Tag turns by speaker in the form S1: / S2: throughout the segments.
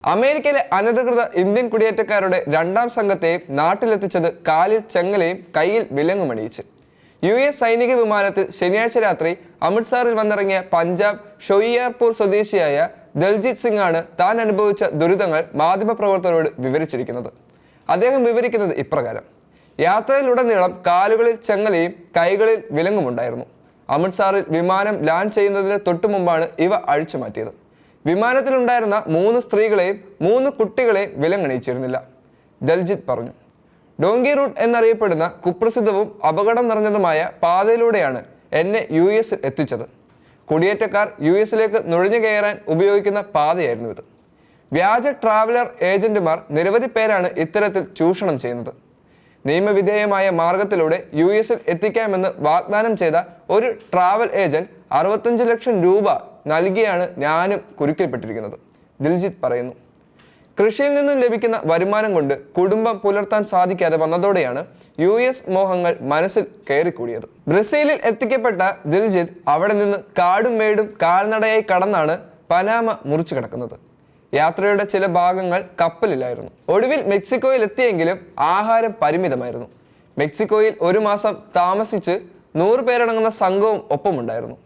S1: അമേരിക്കയിലെ അനധികൃത ഇന്ത്യൻ കുടിയേറ്റക്കാരുടെ രണ്ടാം സംഘത്തെയും നാട്ടിലെത്തിച്ചത് കാലിൽ ചെങ്ങലയും കയ്യിൽ വിലങ്ങുമണിയിച്ച്. US സൈനിക വിമാനത്തിൽ ശനിയാഴ്ച രാത്രി അമൃത്സറിൽ വന്നിറങ്ങിയ പഞ്ചാബ് ഷൊയ്യാർപൂർ സ്വദേശിയായ ദൽജിത് സിംഗ് ആണ് താൻ അനുഭവിച്ച ദുരിതങ്ങൾ മാധ്യമപ്രവർത്തകരോട് വിവരിച്ചിരിക്കുന്നത്. അദ്ദേഹം വിവരിക്കുന്നത് ഇപ്രകാരം: യാത്രയിലുടനീളം കാലുകളിൽ ചെങ്ങലയും കൈകളിൽ വിലങ്ങുമുണ്ടായിരുന്നു. അമൃത്സറിൽ വിമാനം ലാൻഡ് ചെയ്യുന്നതിന് തൊട്ടുമുമ്പാണ് ഇവ അഴിച്ചുമാറ്റിയത്. വിമാനത്തിലുണ്ടായിരുന്ന 3 സ്ത്രീകളെയും 3 കുട്ടികളെയും വിലങ്ങണിയിച്ചിരുന്നില്ല, ദൽജിത് പറഞ്ഞു. ഡോങ്കി റൂട്ട് എന്നറിയപ്പെടുന്ന കുപ്രസിദ്ധവും അപകടം നിറഞ്ഞതുമായ പാതയിലൂടെയാണ് എന്നെ US എത്തിച്ചത്. കുടിയേറ്റക്കാർ US നുഴഞ്ഞു കയറാൻ ഉപയോഗിക്കുന്ന പാതയായിരുന്നു ഇത്. വ്യാജ ട്രാവലർ ഏജന്റുമാർ നിരവധി പേരാണ് ഇത്തരത്തിൽ ചൂഷണം ചെയ്യുന്നത്. നിയമവിധേയമായ മാർഗത്തിലൂടെ US എത്തിക്കാമെന്ന് വാഗ്ദാനം ചെയ്ത ഒരു ട്രാവൽ ഏജന്റ് 65 ലക്ഷം രൂപ നൽകിയാണ് ഞാനും കുരുക്കിൽപ്പെട്ടിരിക്കുന്നത്, ദിൽജിത്ത് പറയുന്നു. കൃഷിയിൽ നിന്നും ലഭിക്കുന്ന വരുമാനം കൊണ്ട് കുടുംബം പുലർത്താൻ സാധിക്കാതെ വന്നതോടെയാണ് US മോഹങ്ങൾ മനസ്സിൽ കയറിക്കൂടിയത്. ബ്രസീലിൽ എത്തിക്കപ്പെട്ട ദിൽജിത്ത് അവിടെ നിന്ന് കാടും മേടും കാൽനടയായി കടന്നാണ് പനാമ മുറിച്ചു കിടക്കുന്നത്. യാത്രയുടെ ചില ഭാഗങ്ങൾ കപ്പലിലായിരുന്നു. ഒടുവിൽ മെക്സിക്കോയിൽ എത്തിയെങ്കിലും ആഹാരം പരിമിതമായിരുന്നു. മെക്സിക്കോയിൽ 1 മാസം താമസിച്ച് 100 പേരടങ്ങുന്ന സംഘവും ഒപ്പമുണ്ടായിരുന്നു.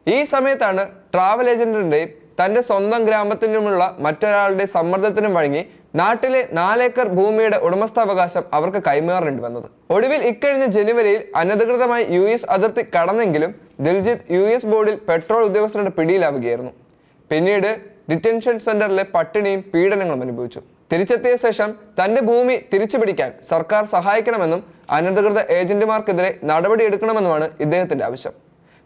S1: ഈ സമയത്താണ് ട്രാവൽ ഏജന്റിന്റെയും തന്റെ സ്വന്തം ഗ്രാമത്തിനുമുള്ള മറ്റൊരാളുടെ സമ്മർദ്ദത്തിനും വഴങ്ങി നാട്ടിലെ 4 ഏക്കർ ഭൂമിയുടെ ഉടമസ്ഥാവകാശം അവർക്ക് കൈമാറേണ്ടി വന്നത്. ഒടുവിൽ ഇക്കഴിഞ്ഞ ജനുവരിയിൽ അനധികൃതമായി US അതിർത്തി കടന്നെങ്കിലും ദിൽജിത്ത് US ബോർഡിൽ പെട്രോൾ ഉദ്യോഗസ്ഥരുടെ പിടിയിലാവുകയായിരുന്നു. പിന്നീട് ഡിറ്റൻഷൻ സെന്ററിലെ പട്ടിണിയും പീഡനങ്ങളും അനുഭവിച്ചു. തിരിച്ചെത്തിയ ശേഷം തന്റെ ഭൂമി തിരിച്ചുപിടിക്കാൻ സർക്കാർ സഹായിക്കണമെന്നും അനധികൃത ഏജന്റുമാർക്കെതിരെ നടപടിയെടുക്കണമെന്നുമാണ് ഇദ്ദേഹത്തിന്റെ ആവശ്യം.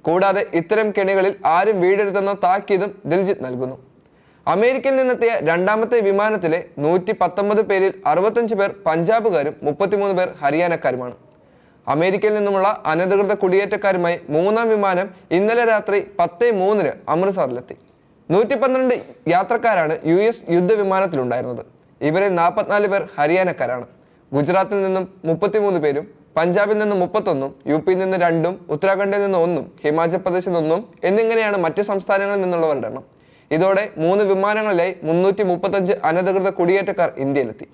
S1: കൂടാതെ ഇത്തരം കെണികളിൽ ആരും വീഴരുതെന്ന താക്കീതും ദിൽജിത്ത് നൽകുന്നു. അമേരിക്കയിൽ നിന്നെത്തിയ രണ്ടാമത്തെ വിമാനത്തിലെ 119 പേരിൽ 65 പേർ പഞ്ചാബുകാരും 33 പേർ ഹരിയാനക്കാരുമാണ്. അമേരിക്കയിൽ നിന്നുമുള്ള അനധികൃത കുടിയേറ്റക്കാരുമായി 3ാം വിമാനം ഇന്നലെ രാത്രി 10:03 അമൃത്സറിലെത്തി. 112 യാത്രക്കാരാണ് US യുദ്ധവിമാനത്തിലുണ്ടായിരുന്നത്. ഇവരിൽ 44 പേർ ഹരിയാനക്കാരാണ്. ഗുജറാത്തിൽ നിന്നും 33 പേരും പഞ്ചാബിൽ നിന്ന് 31, UPയിൽ നിന്ന് 2, ഉത്തരാഖണ്ഡിൽ നിന്ന് 1, ഹിമാചൽ പ്രദേശിൽ നിന്ന് 1 എന്നിങ്ങനെയാണ് മറ്റ് സംസ്ഥാനങ്ങളിൽ നിന്നുള്ളവരുടെ എണ്ണം. ഇതോടെ 3 വിമാനങ്ങളിലായി 335 അനധികൃത കുടിയേറ്റക്കാർ ഇന്ത്യയിലെത്തി.